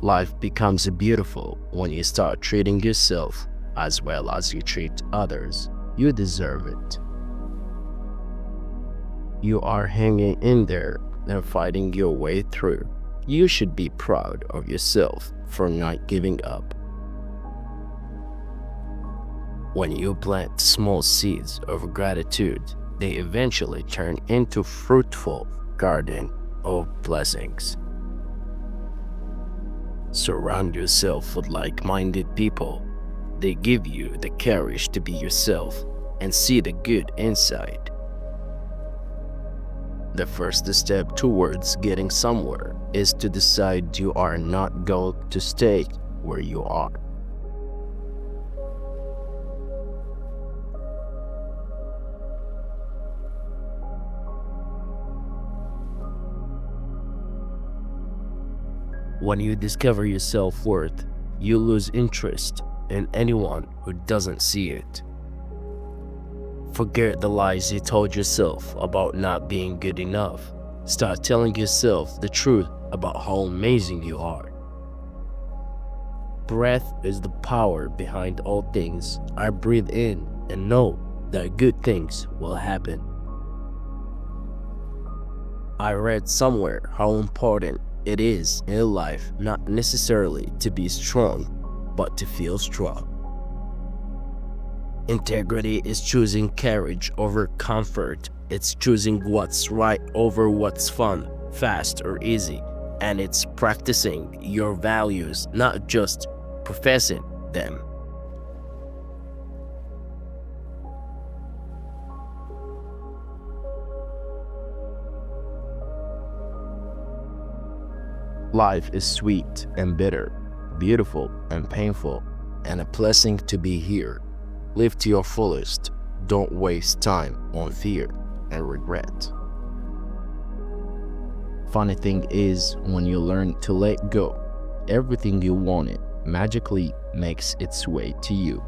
Life becomes beautiful when you start treating yourself as well as you treat others. You deserve it. You are hanging in there and fighting your way through. You should be proud of yourself for not giving up. When you plant small seeds of gratitude, they eventually turn into fruitful garden of blessings. Surround yourself with like-minded people. They give you the courage to be yourself and see the good inside. The first step towards getting somewhere is to decide you are not going to stay where you are. When you discover your self-worth, you lose interest in anyone who doesn't see it. Forget the lies you told yourself about not being good enough. Start telling yourself the truth about how amazing you are. Breath is the power behind all things. I breathe in and know that good things will happen. I read somewhere how important it is in life not necessarily to be strong, but to feel strong. Integrity is choosing courage over comfort. It's choosing what's right over what's fun, fast, or easy. And it's practicing your values, not just professing them. Life is sweet and bitter, beautiful and painful, and a blessing to be here. Live to your fullest. Don't waste time on fear and regret. Funny thing is, when you learn to let go, everything you wanted magically makes its way to you.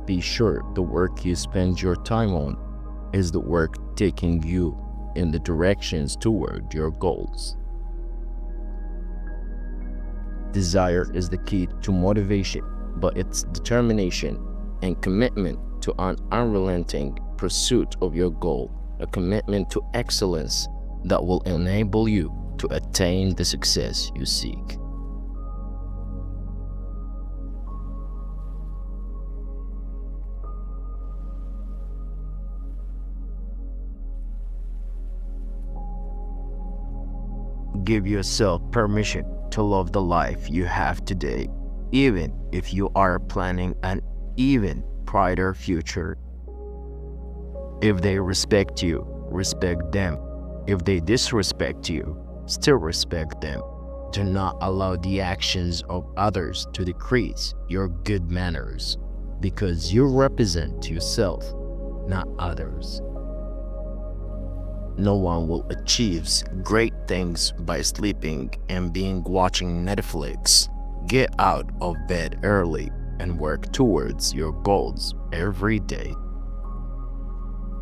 Be sure the work you spend your time on is the work taking you in the directions toward your goals. Desire is the key to motivation, but it's determination and commitment to an unrelenting pursuit of your goal, a commitment to excellence that will enable you to attain the success you seek. Give yourself permission to love the life you have today, even if you are planning an even brighter future. If they respect you, respect them. If they disrespect you, still respect them. Do not allow the actions of others to decrease your good manners, because you represent yourself, not others. No one will achieve great things by sleeping and watching Netflix. Get out of bed early and work towards your goals every day.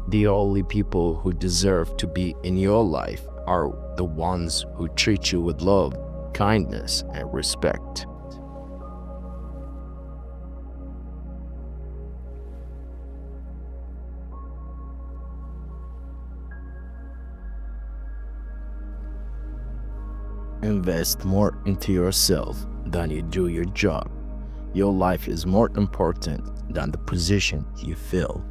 The only people who deserve to be in your life are the ones who treat you with love, kindness, and respect. Invest more into yourself than you do your job. Your life is more important than the position you fill.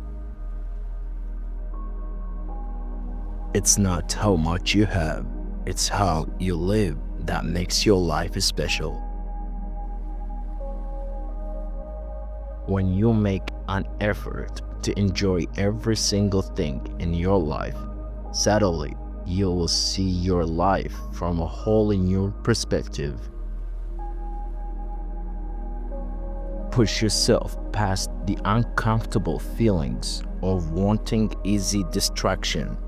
It's not how much you have, it's how you live that makes your life special. When you make an effort to enjoy every single thing in your life, suddenly you will see your life from a wholly new perspective. Push yourself past the uncomfortable feelings of wanting easy distraction.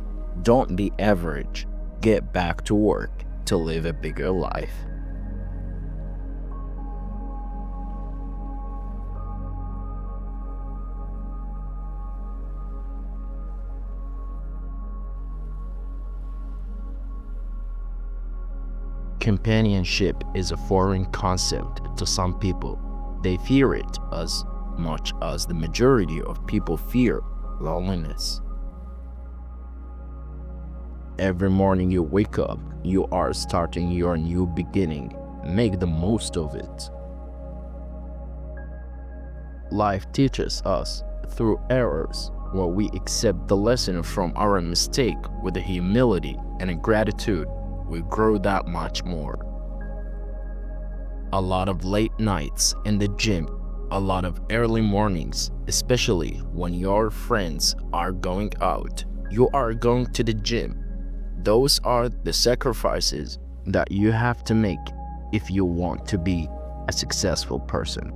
Don't be average. Get back to work to live a bigger life. Companionship is a foreign concept to some people. They fear it as much as the majority of people fear loneliness. Every morning you wake up, you are starting your new beginning. Make the most of it. Life teaches us through errors. When we accept the lesson from our mistake with a humility and a gratitude, we grow that much more. A lot of late nights in the gym, a lot of early mornings, especially when your friends are going out, you are going to the gym. Those are the sacrifices that you have to make if you want to be a successful person.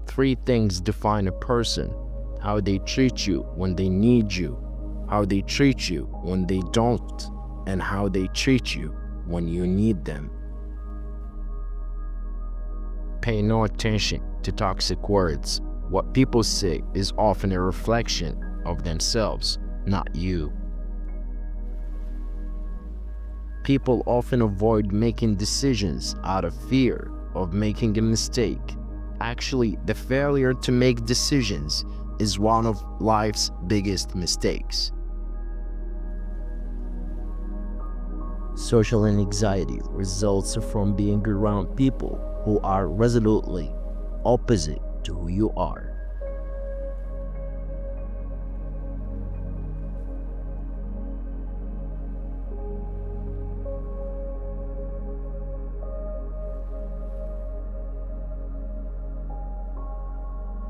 Three things define a person: how they treat you when they need you, how they treat you when they don't, and how they treat you when you need them. Pay no attention to toxic words. What people say is often a reflection of themselves, not you. People often avoid making decisions out of fear of making a mistake. Actually, the failure to make decisions is one of life's biggest mistakes. Social anxiety results from being around people who are resolutely opposite to who you are.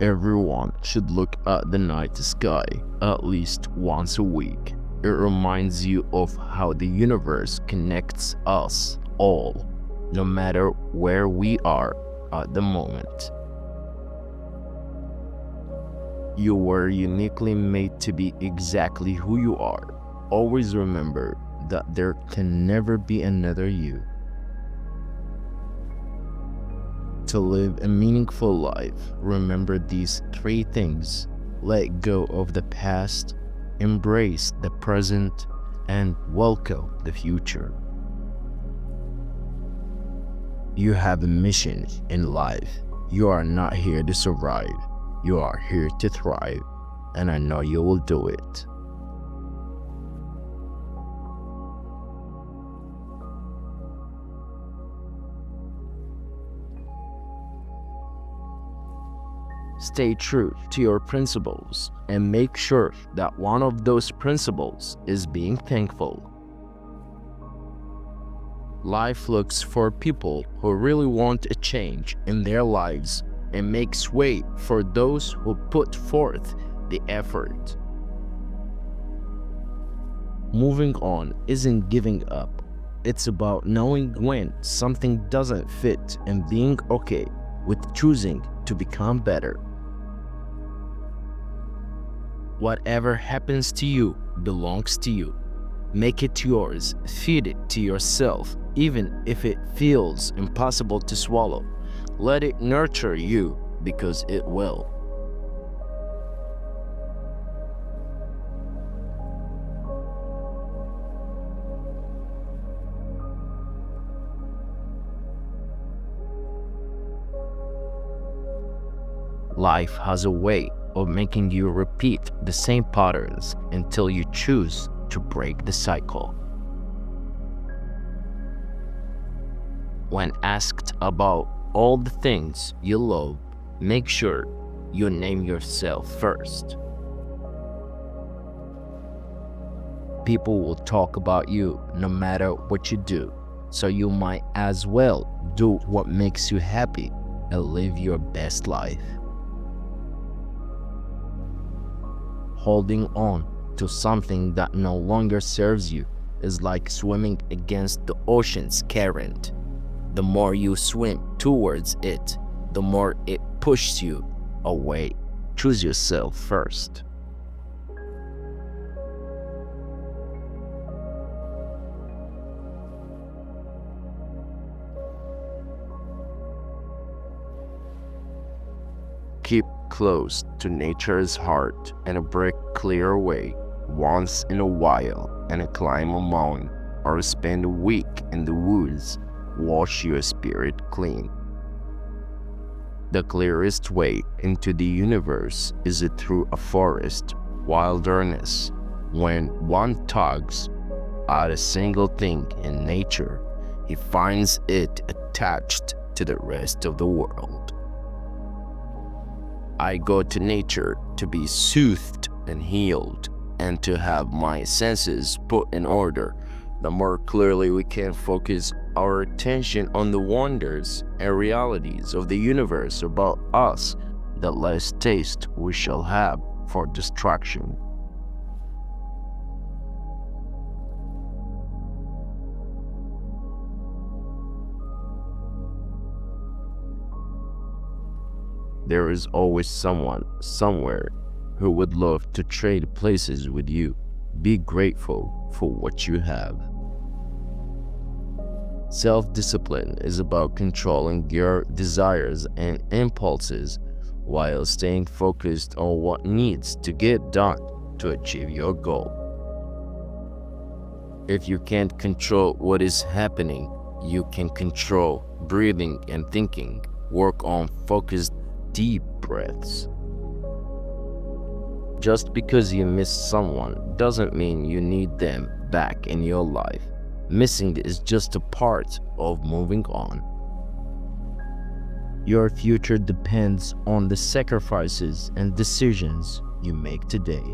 Everyone should look at the night sky at least once a week. It reminds you of how the universe connects us all, no matter where we are at the moment. You were uniquely made to be exactly who you are. Always remember that there can never be another you. To live a meaningful life, remember these three things: let go of the past, embrace the present, and welcome the future. You have a mission in life. You are not here to survive. You are here to thrive, and I know you will do it. Stay true to your principles and make sure that one of those principles is being thankful. Life looks for people who really want a change in their lives and makes way for those who put forth the effort. Moving on isn't giving up. It's about knowing when something doesn't fit and being okay with choosing to become better. Whatever happens to you belongs to you. Make it yours. Feed it to yourself, even if it feels impossible to swallow. Let it nurture you, because it will. Life has a way of making you repeat the same patterns until you choose to break the cycle. When asked about all the things you love, make sure you name yourself first. People will talk about you no matter what you do, so you might as well do what makes you happy and live your best life. Holding on to something that no longer serves you is like swimming against the ocean's current. The more you swim towards it, the more it pushes you away. Choose yourself first. Keep close to nature's heart and break clear away once in a while and climb a mountain or spend a week in the woods. Wash your spirit clean. The clearest way into the universe is through a forest, wilderness. When one tugs at a single thing in nature, he finds it attached to the rest of the world. I go to nature to be soothed and healed, and to have my senses put in order. The more clearly we can focus our attention on the wonders and realities of the universe about us, the less taste we shall have for distraction. There is always someone, somewhere, who would love to trade places with you. Be grateful for what you have. Self-discipline is about controlling your desires and impulses while staying focused on what needs to get done to achieve your goal. If you can't control what is happening, you can control breathing and thinking. Work on focused, deep breaths. Just because you miss someone doesn't mean you need them back in your life. Missing is just a part of moving on. Your future depends on the sacrifices and decisions you make today.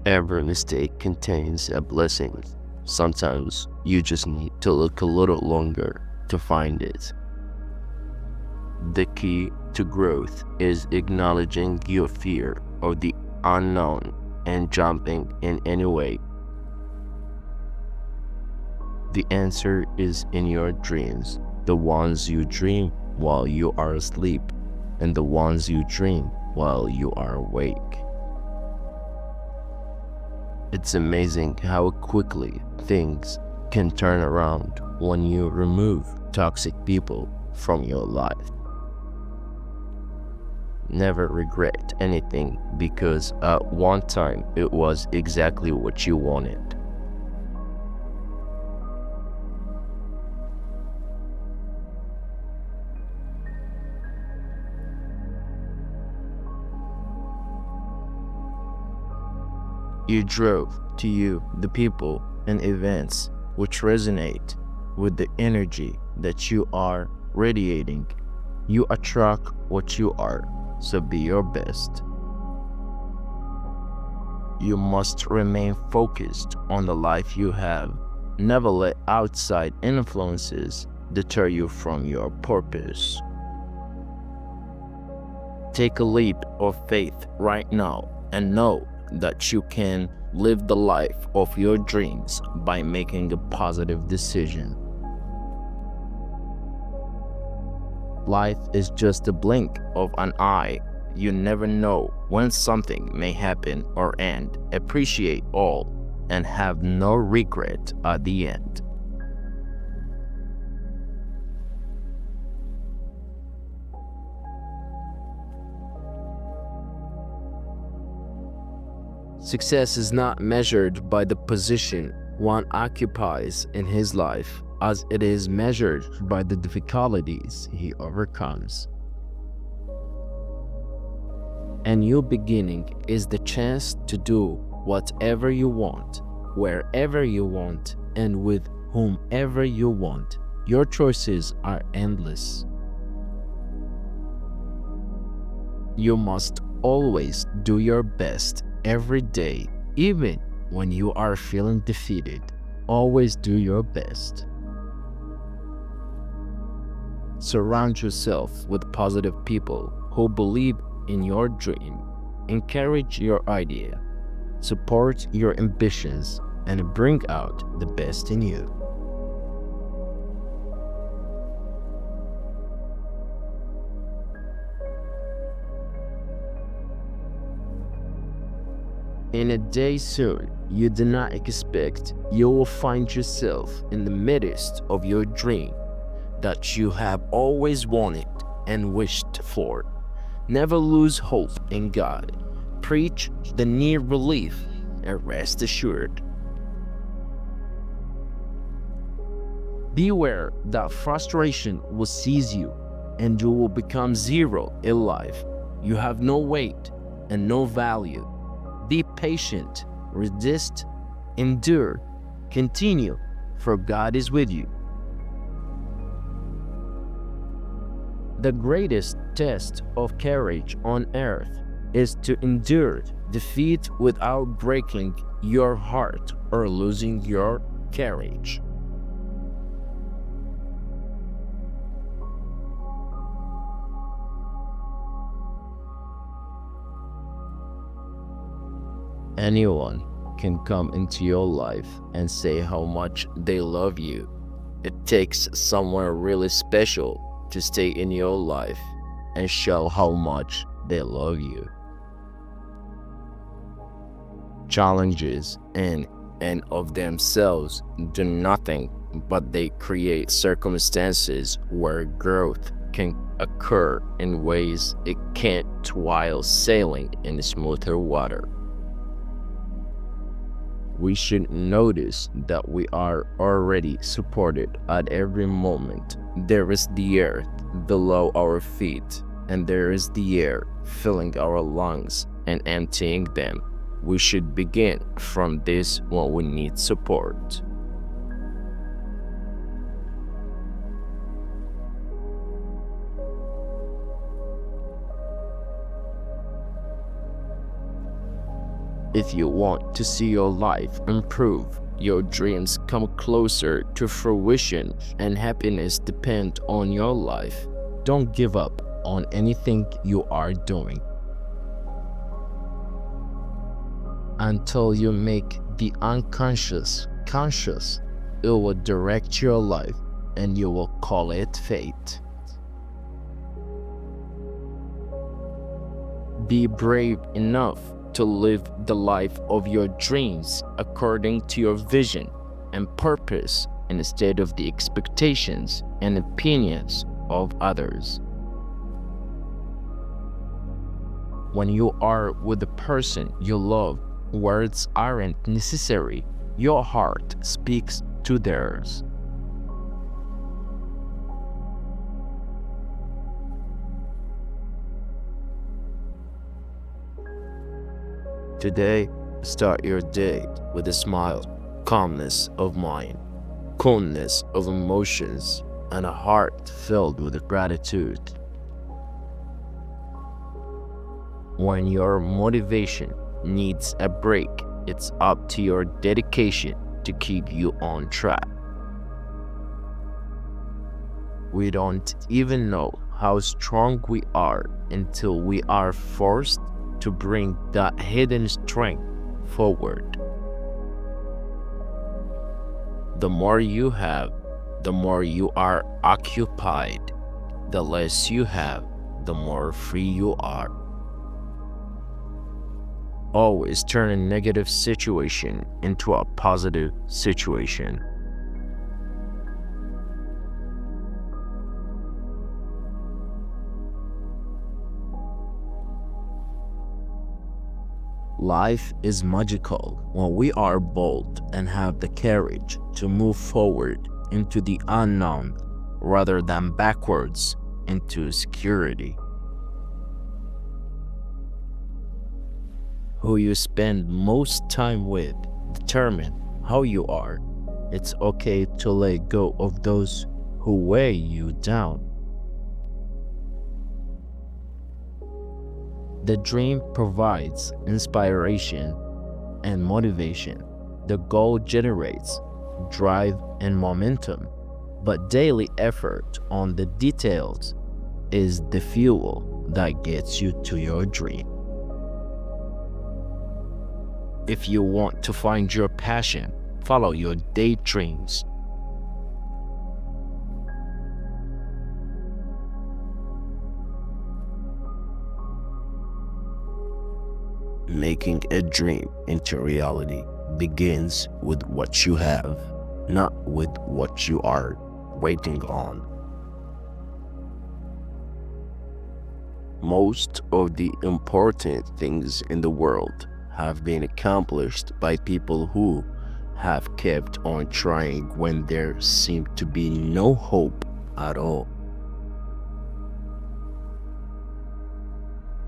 Every mistake contains a blessing. Sometimes you just need to look a little longer to find it. The key to growth is acknowledging your fear of the unknown and jumping in anyway. The answer is in your dreams, the ones you dream while you are asleep, and the ones you dream while you are awake. It's amazing how quickly things can turn around when you remove toxic people from your life. Never regret anything because at one time it was exactly what you wanted. You drove to you the people and events which resonate with the energy that you are radiating. You attract what you are, so be your best. You must remain focused on the life you have. Never let outside influences deter you from your purpose. Take a leap of faith right now and know that you can live the life of your dreams by making a positive decision. Life is just a blink of an eye. You never know when something may happen or end. Appreciate all and have no regret at the end. Success is not measured by the position one occupies in his life, as it is measured by the difficulties he overcomes. A new beginning is the chance to do whatever you want, wherever you want, and with whomever you want. Your choices are endless. You must always do your best every day, even when you are feeling defeated. Always do your best. Surround yourself with positive people who believe in your dream. Encourage your idea. Support your ambitions and bring out the best in you. In a day soon you do not expect, you will find yourself in the midst of your dream that you have always wanted and wished for. Never lose hope in God. Preach the near relief and rest assured. Beware that frustration will seize you and you will become zero in life. You have no weight and no value. Be patient, resist, endure, continue, for God is with you. The greatest test of courage on earth is to endure defeat without breaking your heart or losing your courage. Anyone can come into your life and say how much they love you. It takes someone really special to stay in your life and show how much they love you. Challenges in and of themselves do nothing, but they create circumstances where growth can occur in ways it can't while sailing in smoother water. We should notice that we are already supported at every moment. There is the earth below our feet, and there is the air filling our lungs and emptying them. We should begin from this when we need support. If you want to see your life improve, your dreams come closer to fruition, and happiness depend on your life, don't give up on anything you are doing until you make the unconscious conscious. It will direct your life and you will call it fate. Be brave enough to live the life of your dreams according to your vision and purpose instead of the expectations and opinions of others. When you are with the person you love, words aren't necessary. Your heart speaks to theirs. Today, start your day with a smile, calmness of mind, coolness of emotions, and a heart filled with gratitude. When your motivation needs a break, it's up to your dedication to keep you on track. We don't even know how strong we are until we are forced to bring that hidden strength forward. The more you have, the more you are occupied. The less you have, the more free you are. Always turn a negative situation into a positive situation. Life is magical when we are bold and have the courage to move forward into the unknown rather than backwards into security. Who you spend most time with determine how you are. It's okay to let go of those who weigh you down. The dream provides inspiration and motivation. The goal generates drive and momentum, but daily effort on the details is the fuel that gets you to your dream. If you want to find your passion, follow your daydreams. Making a dream into reality begins with what you have, not with what you are waiting on. Most of the important things in the world have been accomplished by people who have kept on trying when there seemed to be no hope at all.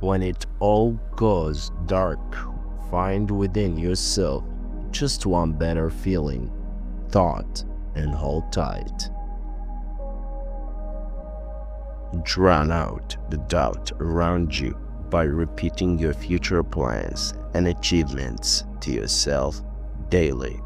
When it all goes dark, find within yourself just one better feeling, thought, and hold tight. Drown out the doubt around you by repeating your future plans and achievements to yourself daily.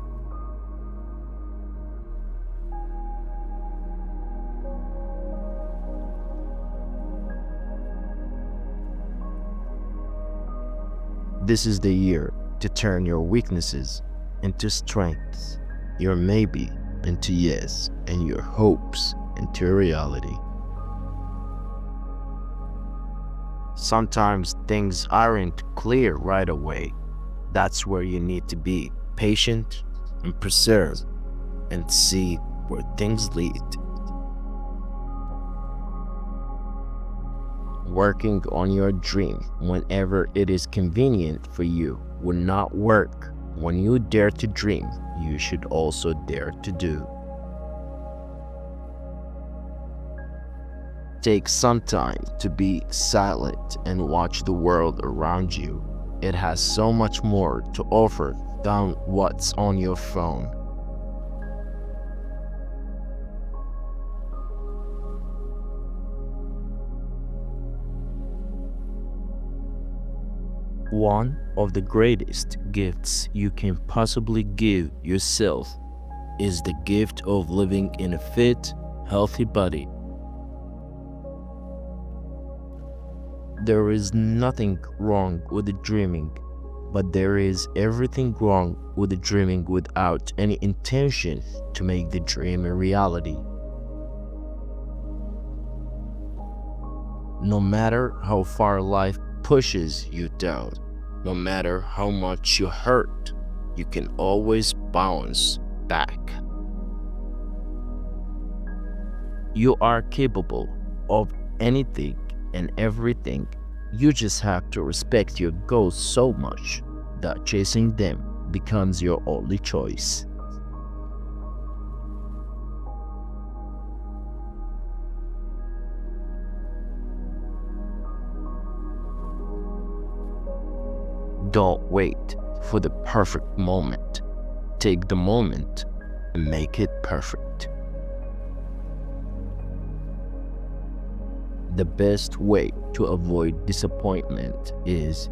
This is the year to turn your weaknesses into strengths, your maybe into yes, and your hopes into reality. Sometimes things aren't clear right away. That's where you need to be patient and persevere and see where things lead. Working on your dream whenever it is convenient for you will not work. When you dare to dream, you should also dare to do. Take some time to be silent and watch the world around you. It has so much more to offer than what's on your phone. One of the greatest gifts you can possibly give yourself is the gift of living in a fit, healthy body. There is nothing wrong with dreaming, but there is everything wrong with dreaming without any intention to make the dream a reality. No matter how far life pushes you down, no matter how much you hurt, you can always bounce back. You are capable of anything and everything. You just have to respect your goals so much that chasing them becomes your only choice. Don't wait for the perfect moment. Take the moment and make it perfect. The best way to avoid disappointment is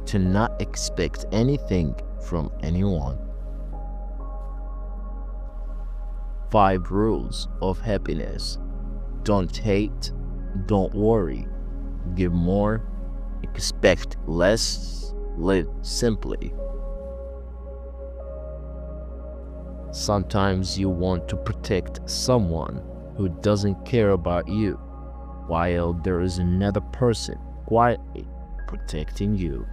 to not expect anything from anyone. 5 rules of happiness. Don't hate, don't worry, give more, expect less, live simply. Sometimes you want to protect someone who doesn't care about you, while there is another person quietly protecting you.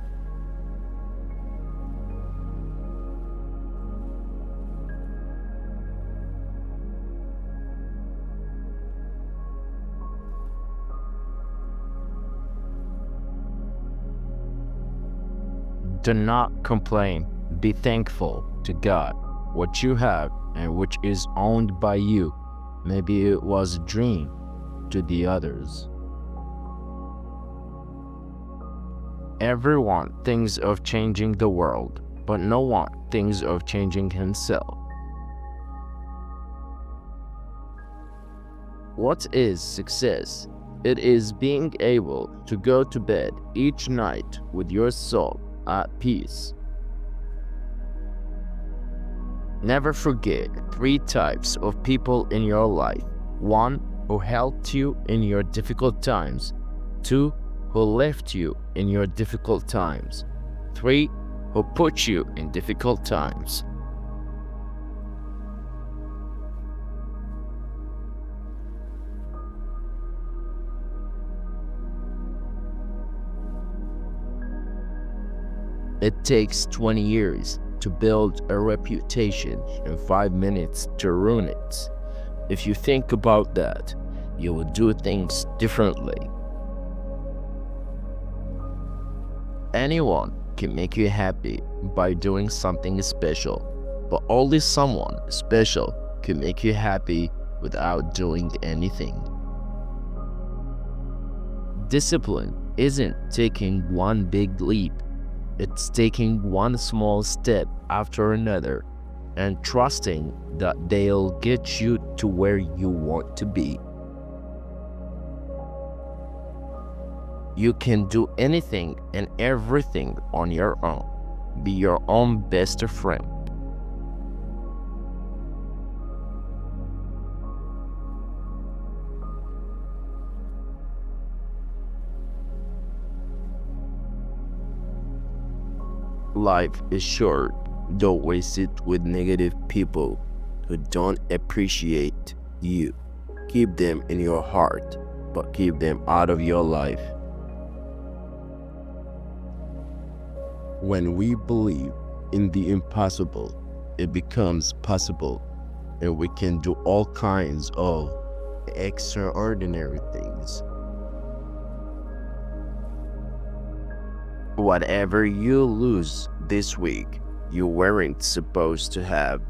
Do not complain. Be thankful to God. What you have and which is owned by you, maybe it was a dream to the others. Everyone thinks of changing the world, but no one thinks of changing himself. What is success? It is being able to go to bed each night with your soul at peace. Never forget 3 types of people in your life. 1 who helped you in your difficult times. 2 who left you in your difficult times. 3 who put you in difficult times. It takes 20 years to build a reputation and 5 minutes to ruin it. If you think about that, you will do things differently. Anyone can make you happy by doing something special, but only someone special can make you happy without doing anything. Discipline isn't taking one big leap, it's taking one small step after another and trusting that they'll get you to where you want to be. You can do anything and everything on your own. Be your own best friend. Life is short. Don't waste it with negative people who don't appreciate you. Keep them in your heart, but keep them out of your life. When we believe in the impossible, it becomes possible, and we can do all kinds of extraordinary things. Whatever you lose this week, you weren't supposed to have.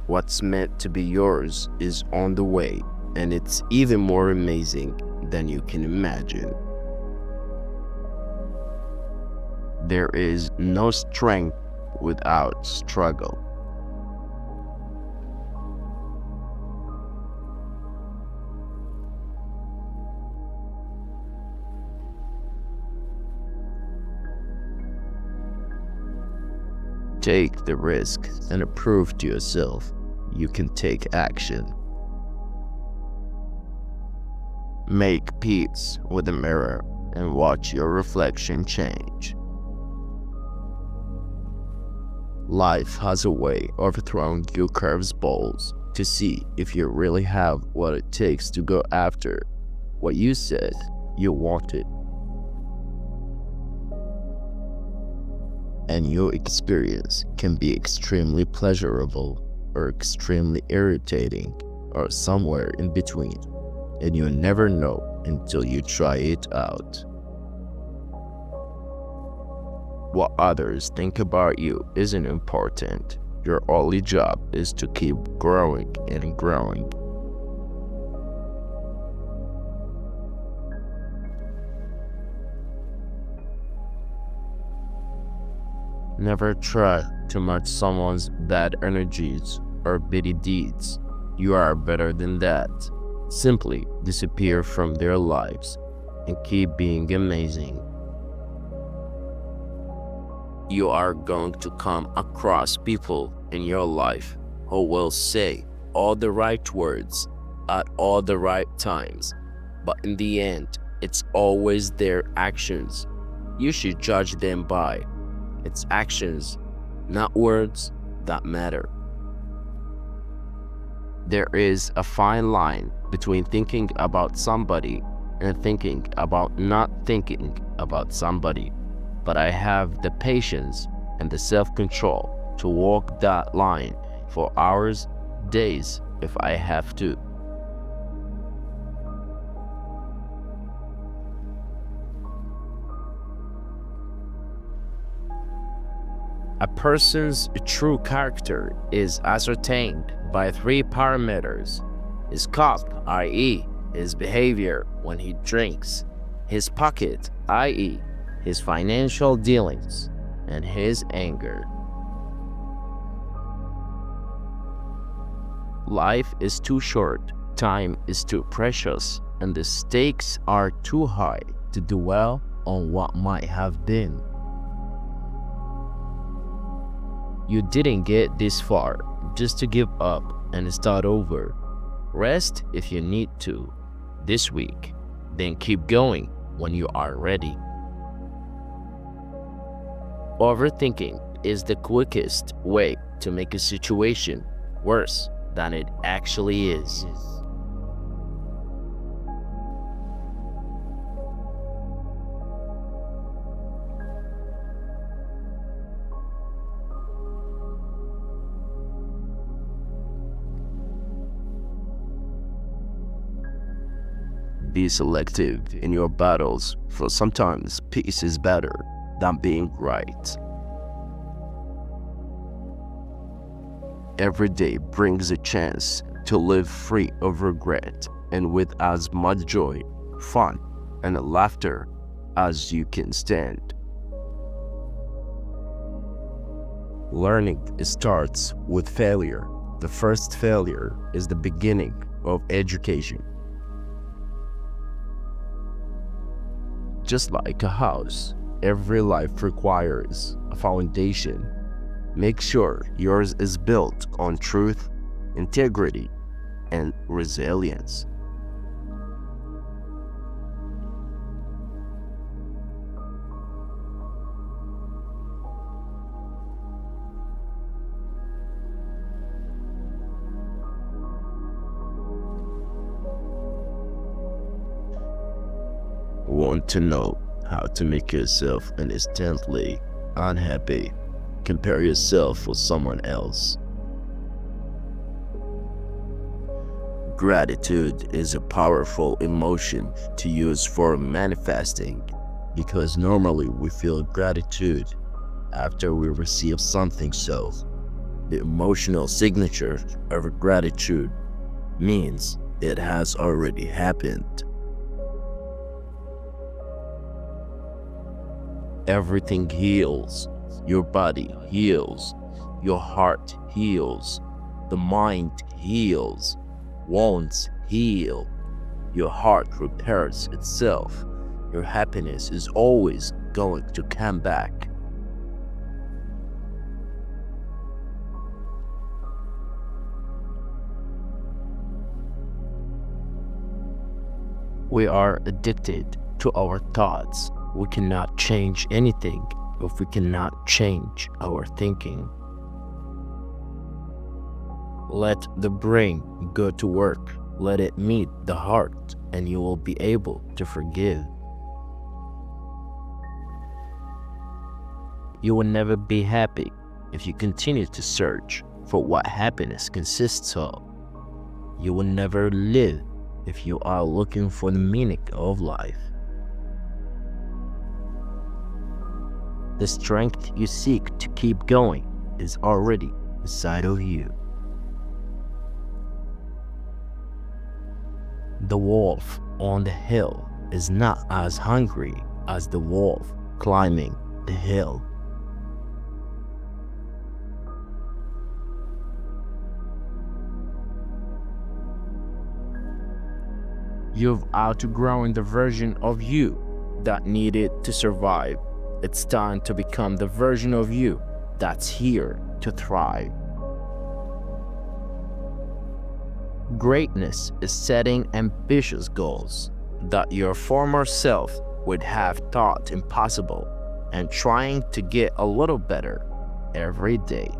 What's meant to be yours is on the way, and it's even more amazing than you can imagine. There is no strength without struggle. Take the risk and prove to yourself you can take action. Make peace with the mirror and watch your reflection change. Life has a way of throwing you curveballs to see if you really have what it takes to go after what you said you wanted. And your experience can be extremely pleasurable or extremely irritating or somewhere in between, and you'll never know until you try it out. What others think about you isn't important. Your only job is to keep growing and growing. Never try to match someone's bad energies or bitty deeds. You are better than that. Simply disappear from their lives and keep being amazing. You are going to come across people in your life who will say all the right words at all the right times, but in the end, it's always their actions you should judge them by. It's actions, not words, that matter. There is a fine line between thinking about somebody and thinking about not thinking about somebody. But I have the patience and the self-control to walk that line for hours, days, if I have to. A person's true character is ascertained by 3 parameters: his cup, i.e., his behavior when he drinks, his pocket, i.e., his financial dealings, and his anger. Life is too short, time is too precious, and the stakes are too high to dwell on what might have been. You didn't get this far just to give up and start over. Rest if you need to this week, then keep going when you are ready. Overthinking is the quickest way to make a situation worse than it actually is. Be selective in your battles, for sometimes peace is better than being right. Every day brings a chance to live free of regret and with as much joy, fun, and laughter as you can stand. Learning starts with failure. The first failure is the beginning of education. Just like a house, every life requires a foundation. Make sure yours is built on truth, integrity, and resilience. Want to know how to make yourself instantly unhappy? Compare yourself with someone else. Gratitude is a powerful emotion to use for manifesting, because normally we feel gratitude after we receive something. So the emotional signature of gratitude means it has already happened. Everything heals. Your body heals. Your heart heals. The mind heals. Wounds heal. Your heart repairs itself. Your happiness is always going to come back. We are addicted to our thoughts. We cannot change anything if we cannot change our thinking. Let the brain go to work. Let it meet the heart, and you will be able to forgive. You will never be happy if you continue to search for what happiness consists of. You will never live if you are looking for the meaning of life. The strength you seek to keep going is already inside of you. The wolf on the hill is not as hungry as the wolf climbing the hill. You've outgrown the version of you that needed to survive. It's time to become the version of you that's here to thrive. Greatness is setting ambitious goals that your former self would have thought impossible and trying to get a little better every day.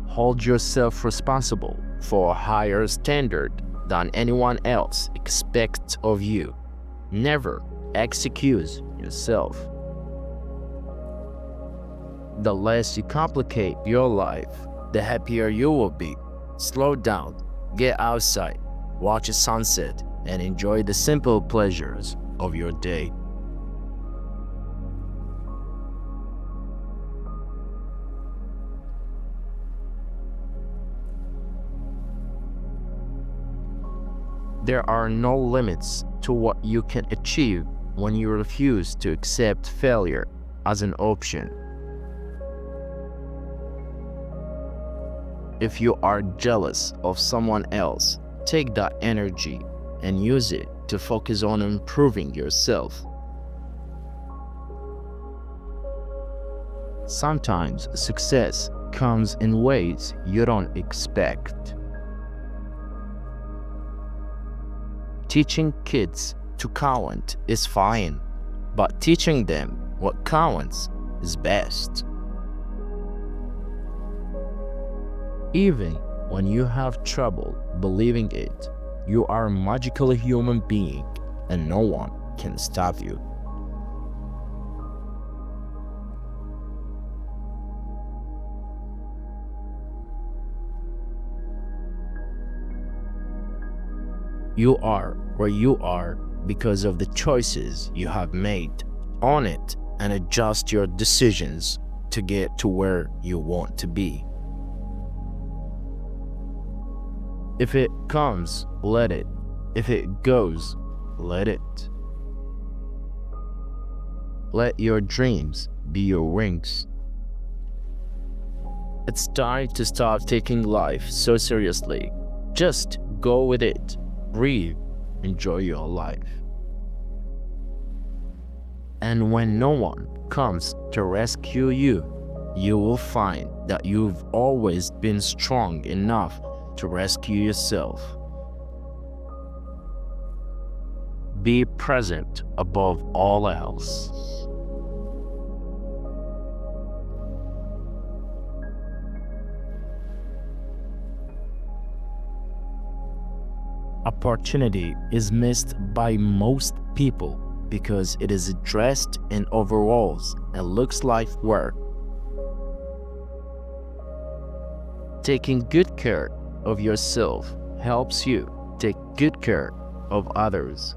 Hold yourself responsible for a higher standard than anyone else expects of you. Never excuse yourself. The less you complicate your life, the happier you will be. Slow down, get outside, watch a sunset, and enjoy the simple pleasures of your day. There are no limits to what you can achieve when you refuse to accept failure as an option. If you are jealous of someone else, take that energy and use it to focus on improving yourself. Sometimes success comes in ways you don't expect. Teaching kids to count is fine, but teaching them what counts is best. Even when you have trouble believing it, you are a magical human being and no one can stop you. You are where you are because of the choices you have made. Own it and adjust your decisions to get to where you want to be. If it comes, let it. If it goes, let it. Let your dreams be your wings. It's time to stop taking life so seriously. Just go with it. Breathe. Enjoy your life. And when no one comes to rescue you, you will find that you've always been strong enough to rescue yourself. Be present above all else. Opportunity is missed by most people because it is dressed in overalls and looks like work. Taking good care of yourself helps you take good care of others.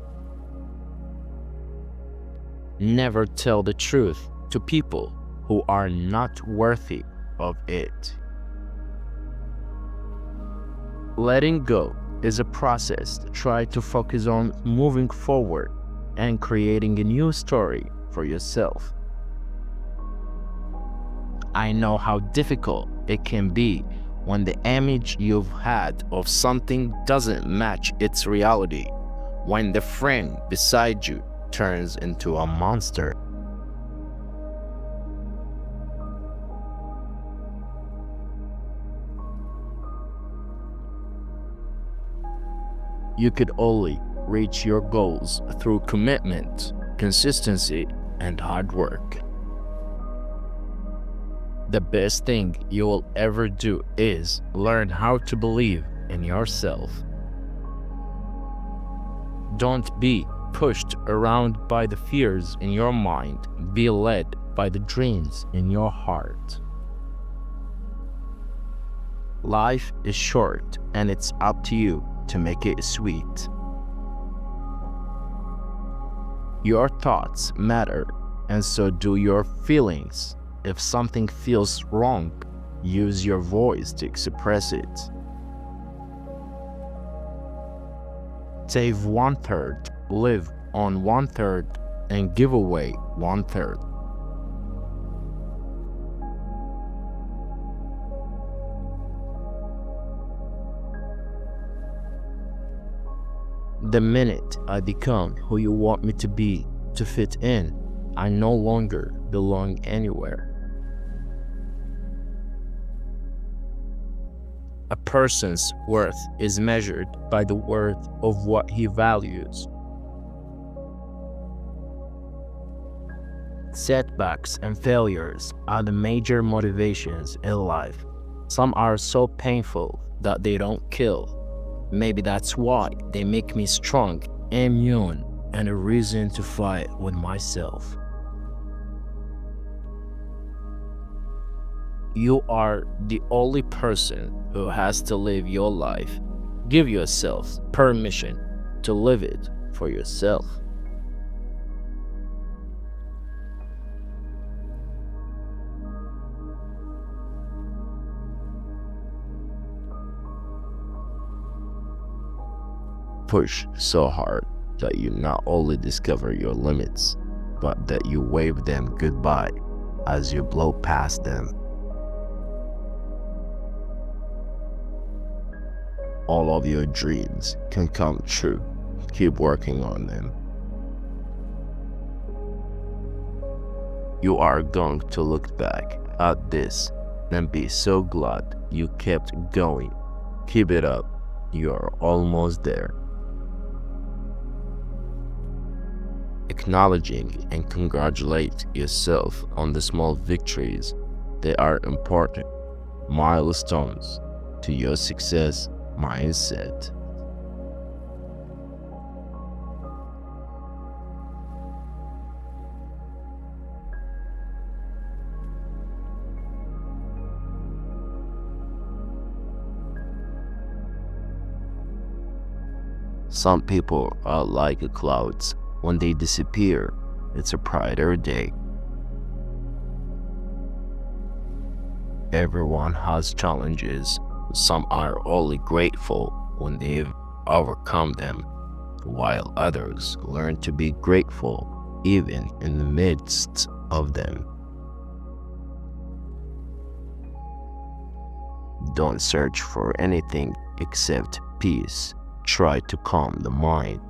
Never tell the truth to people who are not worthy of it. Letting go is a process to try to focus on moving forward and creating a new story for yourself. I know how difficult it can be when the image you've had of something doesn't match its reality, when the friend beside you turns into a monster. You could only reach your goals through commitment, consistency, and hard work. The best thing you will ever do is learn how to believe in yourself. Don't be pushed around by the fears in your mind. Be led by the dreams in your heart. Life is short, and it's up to you to make it sweet. Your thoughts matter, and so do your feelings. If something feels wrong, use your voice to express it. Save 1/3, live on 1/3, and give away 1/3. The minute I become who you want me to be, to fit in, I no longer belong anywhere. A person's worth is measured by the worth of what he values. Setbacks and failures are the major motivations in life. Some are so painful that they don't kill. Maybe that's why they make me strong, immune, and a reason to fight with myself. You are the only person who has to live your life. Give yourself permission to live it for yourself. Push so hard that you not only discover your limits, but that you wave them goodbye as you blow past them. All of your dreams can come true. Keep working on them. You are going to look back at this and be so glad you kept going. Keep it up. You are almost there. Acknowledging and congratulate yourself on the small victories. They are important milestones to your success mindset. Some people are like clouds. When they disappear, it's a brighter day. Everyone has challenges. Some are only grateful when they've overcome them, while others learn to be grateful even in the midst of them. Don't search for anything except peace. Try to calm the mind.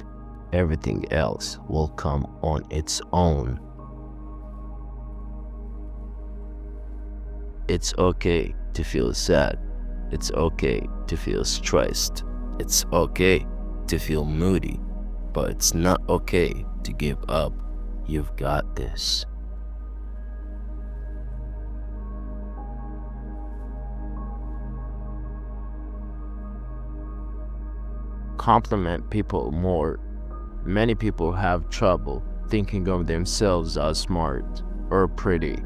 Everything else will come on its own. It's okay to feel sad. It's okay to feel stressed. It's okay to feel moody. But it's not okay to give up. You've got this. Compliment people more. Many people have trouble thinking of themselves as smart or pretty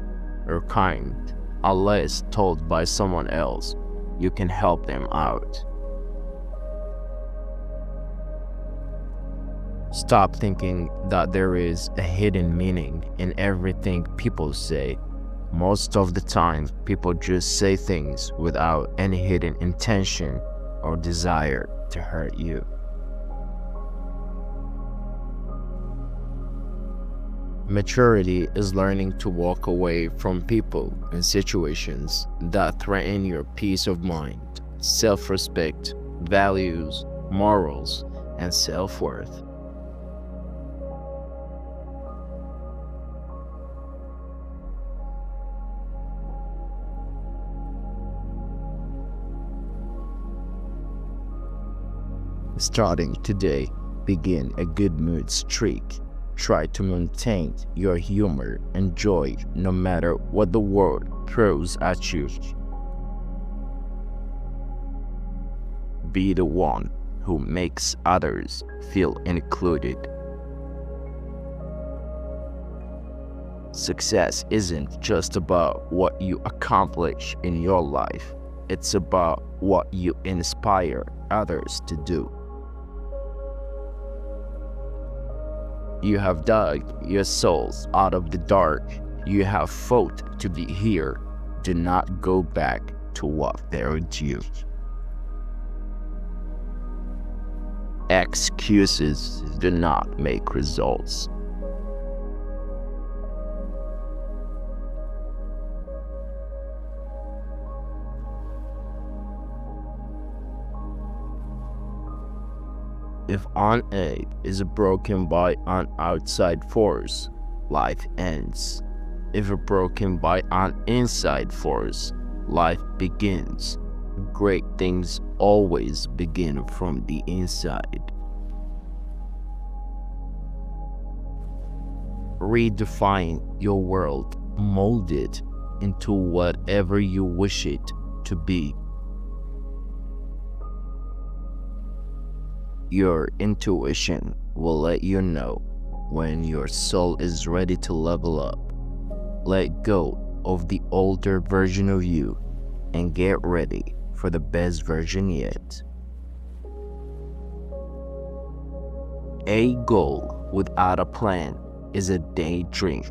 or kind unless told by someone else you can help them out. Stop thinking that there is a hidden meaning in everything people say. Most of the time, people just say things without any hidden intention or desire to hurt you. Maturity is learning to walk away from people and situations that threaten your peace of mind, self-respect, values, morals, and self-worth. Starting today, begin a good mood streak. Try to maintain your humor and joy no matter what the world throws at you. Be the one who makes others feel included. Success isn't just about what you accomplish in your life, it's about what you inspire others to do. You have dug your souls out of the dark. You have fought to be here. Do not go back to what failed you. Excuses do not make results. If an egg is broken by an outside force, life ends. If broken by an inside force, life begins. Great things always begin from the inside. Redefine your world, mold it into whatever you wish it to be. Your intuition will let you know when your soul is ready to level up. Let go of the older version of you and get ready for the best version yet. A goal without a plan is a daydream.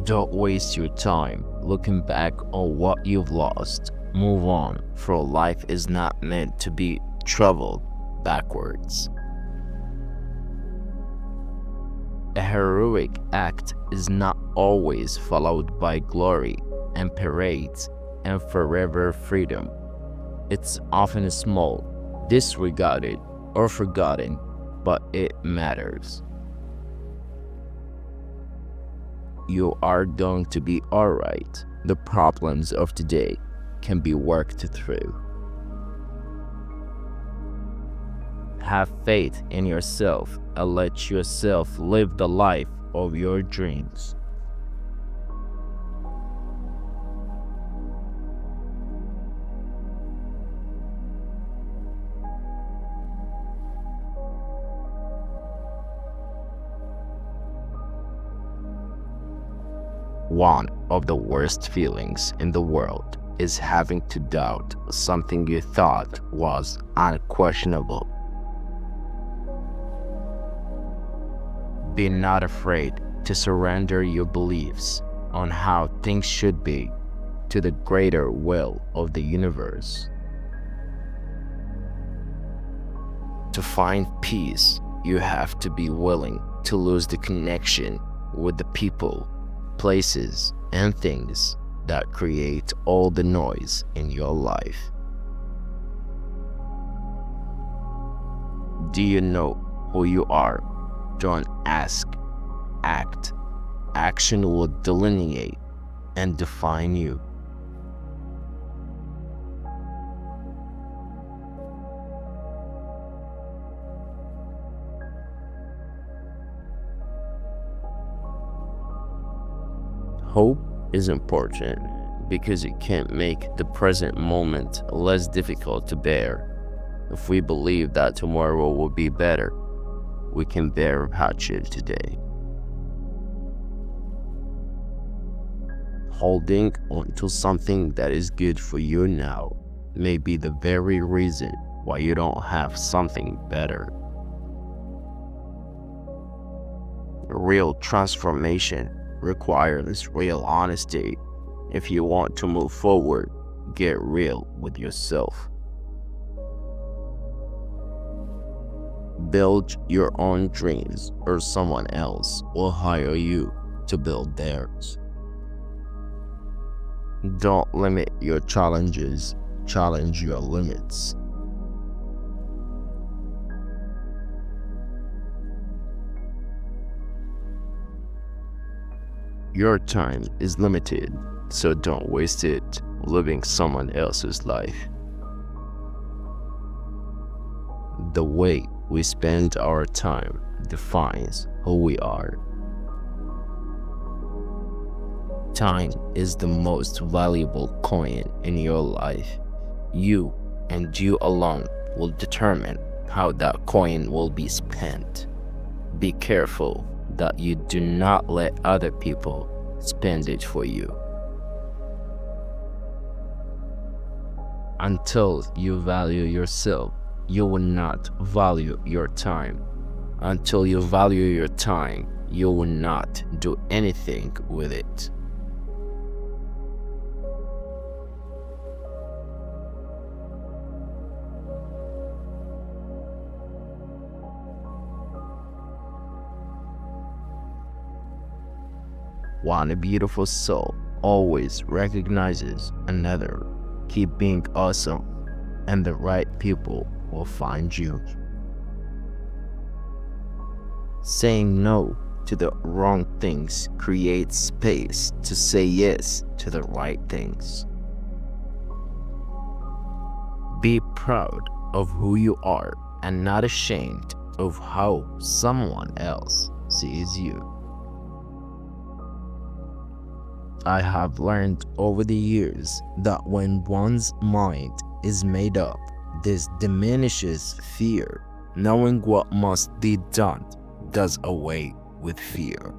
Don't waste your time looking back on what you've lost. Move on, for life is not meant to be traveled backwards. A heroic act is not always followed by glory and parades and forever freedom. It's often small, disregarded, or forgotten, but it matters. You are going to be alright. The problems of today can be worked through. Have faith in yourself and let yourself live the life of your dreams. One of the worst feelings in the world is having to doubt something you thought was unquestionable. Be not afraid to surrender your beliefs on how things should be to the greater will of the universe. To find peace, you have to be willing to lose the connection with the people, places, and things that create all the noise in your life. Do you know who you are? Don't ask. Act. Action will delineate and define you. Hope is important because it can make the present moment less difficult to bear. If we believe that tomorrow will be better, we can bear hardship today. Holding on to something that is good for you now may be the very reason why you don't have something better. Real transformation requires real honesty. If you want to move forward, get real with yourself. Build your own dreams, or someone else will hire you to build theirs. Don't limit your challenges, challenge your limits. Your time is limited, so don't waste it living someone else's life. The way we spend our time defines who we are. Time is the most valuable coin in your life. You and you alone will determine how that coin will be spent. Be careful that you do not let other people spend it for you. Until you value yourself, you will not value your time. Until you value your time, you will not do anything with it. One beautiful soul always recognizes another. Keep being awesome, and the right people will find you. Saying no to the wrong things creates space to say yes to the right things. Be proud of who you are and not ashamed of how someone else sees you. I have learned over the years that when one's mind is made up, this diminishes fear. Knowing what must be done does away with fear.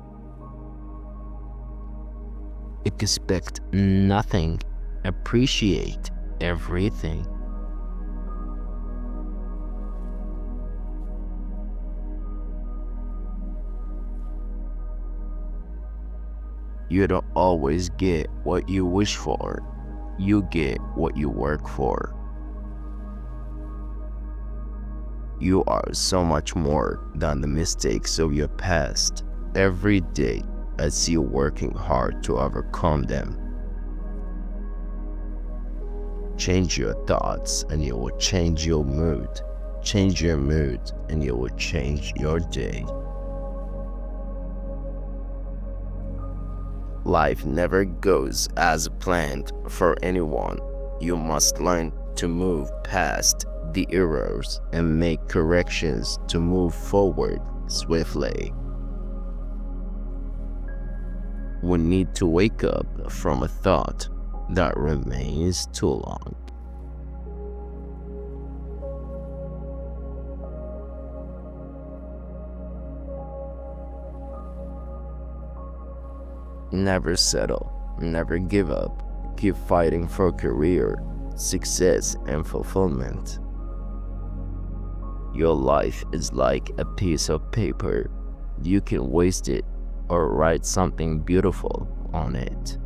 Expect nothing, appreciate everything. You don't always get what you wish for. You get what you work for. You are so much more than the mistakes of your past. Every day, I see you working hard to overcome them. Change your thoughts and you will change your mood. Change your mood and you will change your day. Life never goes as planned for anyone. You must learn to move past the errors and make corrections to move forward swiftly. We need to wake up from a thought that remains too long. Never settle, never give up. Keep fighting for career, success, and fulfillment. Your life is like a piece of paper. You can waste it or write something beautiful on it.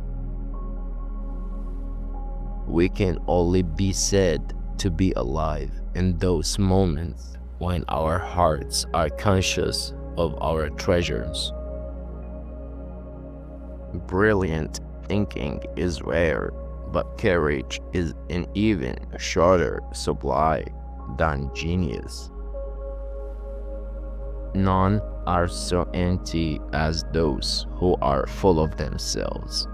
We can only be said to be alive in those moments when our hearts are conscious of our treasures. Brilliant thinking is rare, but courage is an even shorter supply than genius. None are so empty as those who are full of themselves.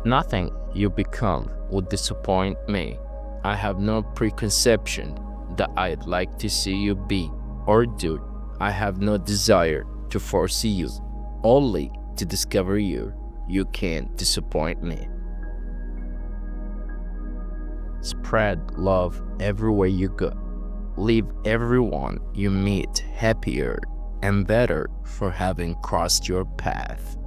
Nothing you become would disappoint me. I have no preconception that I'd like to see you be or do. I have no desire to foresee you, only to discover you. You can't disappoint me. Spread love everywhere you go. Leave everyone you meet happier and better for having crossed your path.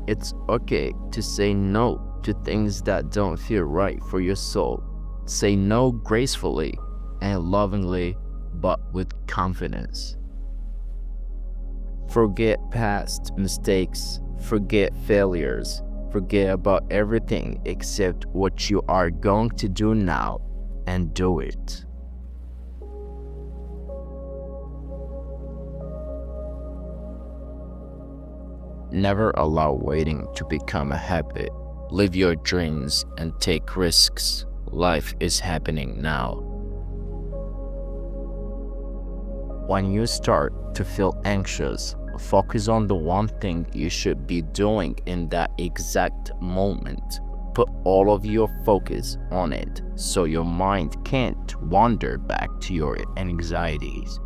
It's okay to say no to things that don't feel right for your soul. Say no gracefully and lovingly, but with confidence. Forget past mistakes, forget failures, forget about everything except what you are going to do now, and do it. Never allow waiting to become a habit. Live your dreams and take risks. Life is happening now. When you start to feel anxious, focus on the one thing you should be doing in that exact moment. Put all of your focus on it so your mind can't wander back to your anxieties.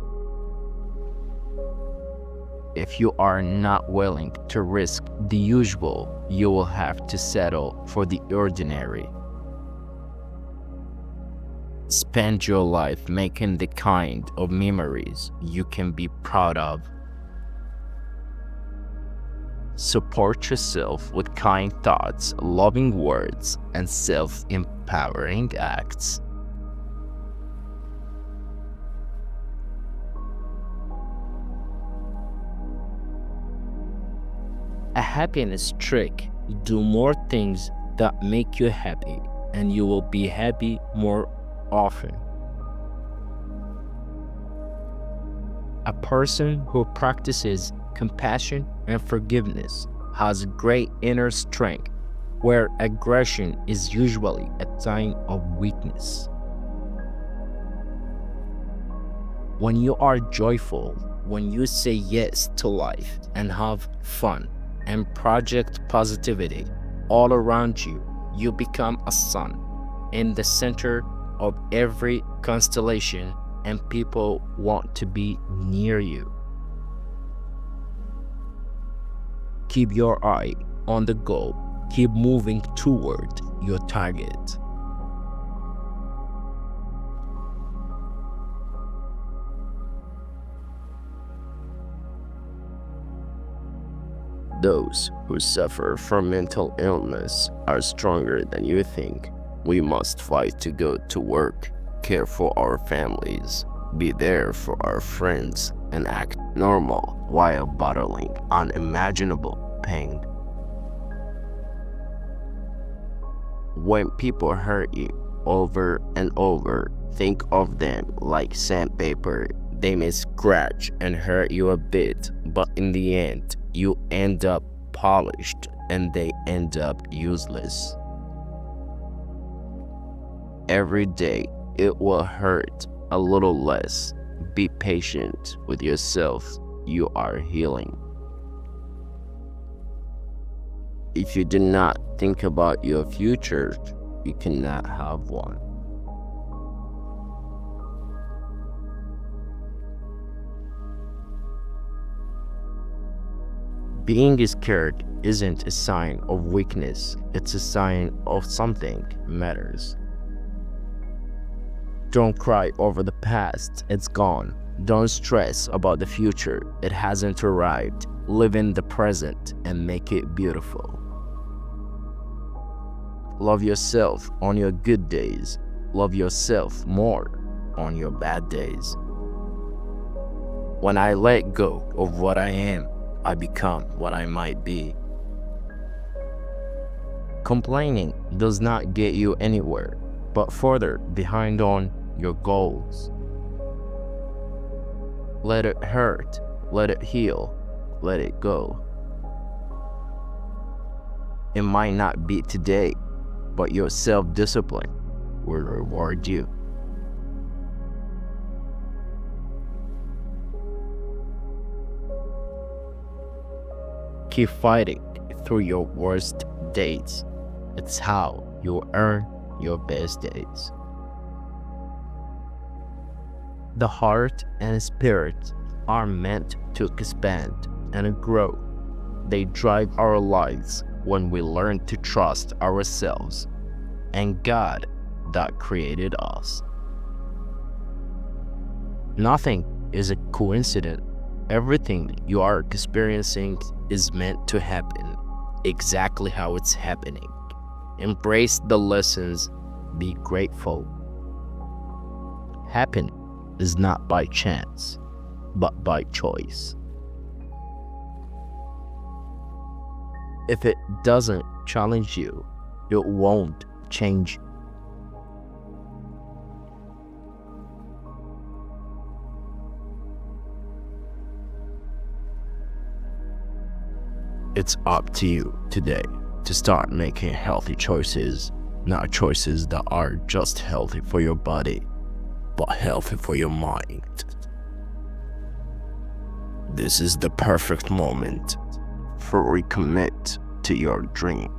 If you are not willing to risk the usual, you will have to settle for the ordinary. Spend your life making the kind of memories you can be proud of. Support yourself with kind thoughts, loving words, and self-empowering acts. A happiness trick: do more things that make you happy, and you will be happy more often. A person who practices compassion and forgiveness has great inner strength, where aggression is usually a sign of weakness. When you are joyful, when you say yes to life and have fun and project positivity all around you, you become a sun in the center of every constellation, and people want to be near you. Keep your eye on the goal. Keep moving toward your target. Those who suffer from mental illness are stronger than you think. We must fight to go to work, care for our families, be there for our friends, and act normal while battling unimaginable pain. When people hurt you over and over, think of them like sandpaper. They may scratch and hurt you a bit, but in the end, you end up polished and they end up useless. Every day, it will hurt a little less. Be patient with yourself. You are healing. If you do not think about your future, you cannot have one. Being scared isn't a sign of weakness, it's a sign of something matters. Don't cry over the past, it's gone. Don't stress about the future, it hasn't arrived. Live in the present and make it beautiful. Love yourself on your good days. Love yourself more on your bad days. When I let go of what I am, I become what I might be. Complaining does not get you anywhere, but further behind on your goals. Let it hurt, let it heal, let it go. It might not be today, but your self-discipline will reward you. Keep fighting through your worst days. It's how you earn your best days. The heart and spirit are meant to expand and grow. They drive our lives when we learn to trust ourselves and God that created us. Nothing is a coincidence. Everything you are experiencing is meant to happen exactly how it's happening. Embrace the lessons, be grateful. Happiness is not by chance, but by choice. If it doesn't challenge you, it won't change you. It's up to you today to start making healthy choices, not choices that are just healthy for your body, but healthy for your mind. This is the perfect moment for recommit to your dream,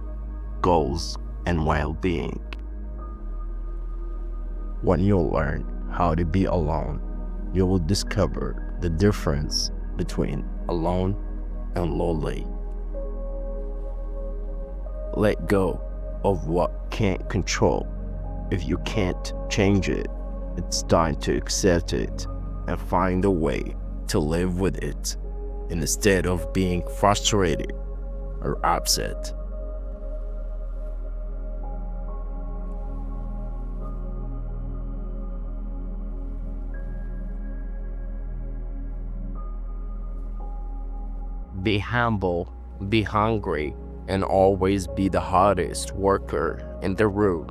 goals, and well-being. When you learn how to be alone, you will discover the difference between alone and lonely. Let go of what can't control. If you can't change it, it's time to accept it and find a way to live with it instead of being frustrated or upset. Be humble, be hungry, and always be the hardest worker in the room.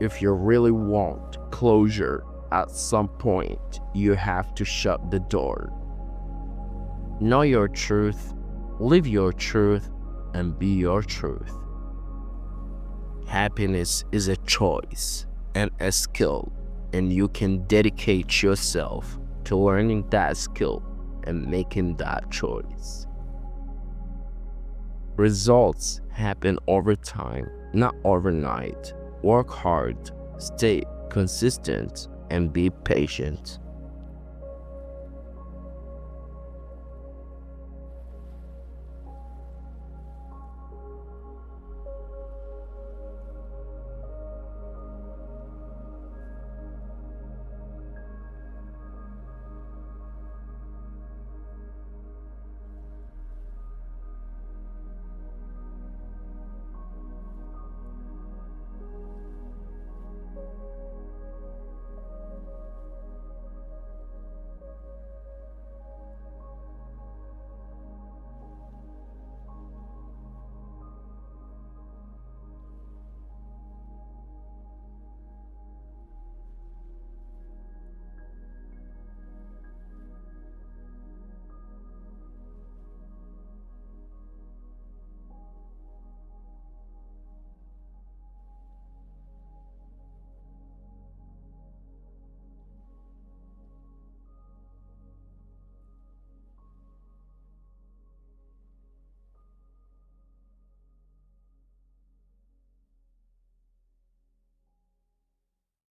If you really want closure, at some point you have to shut the door. Know your truth, live your truth, and be your truth. Happiness is a choice and a skill, and you can dedicate yourself to learning that skill and making that choice. Results happen over time, not overnight. Work hard, stay consistent, and be patient.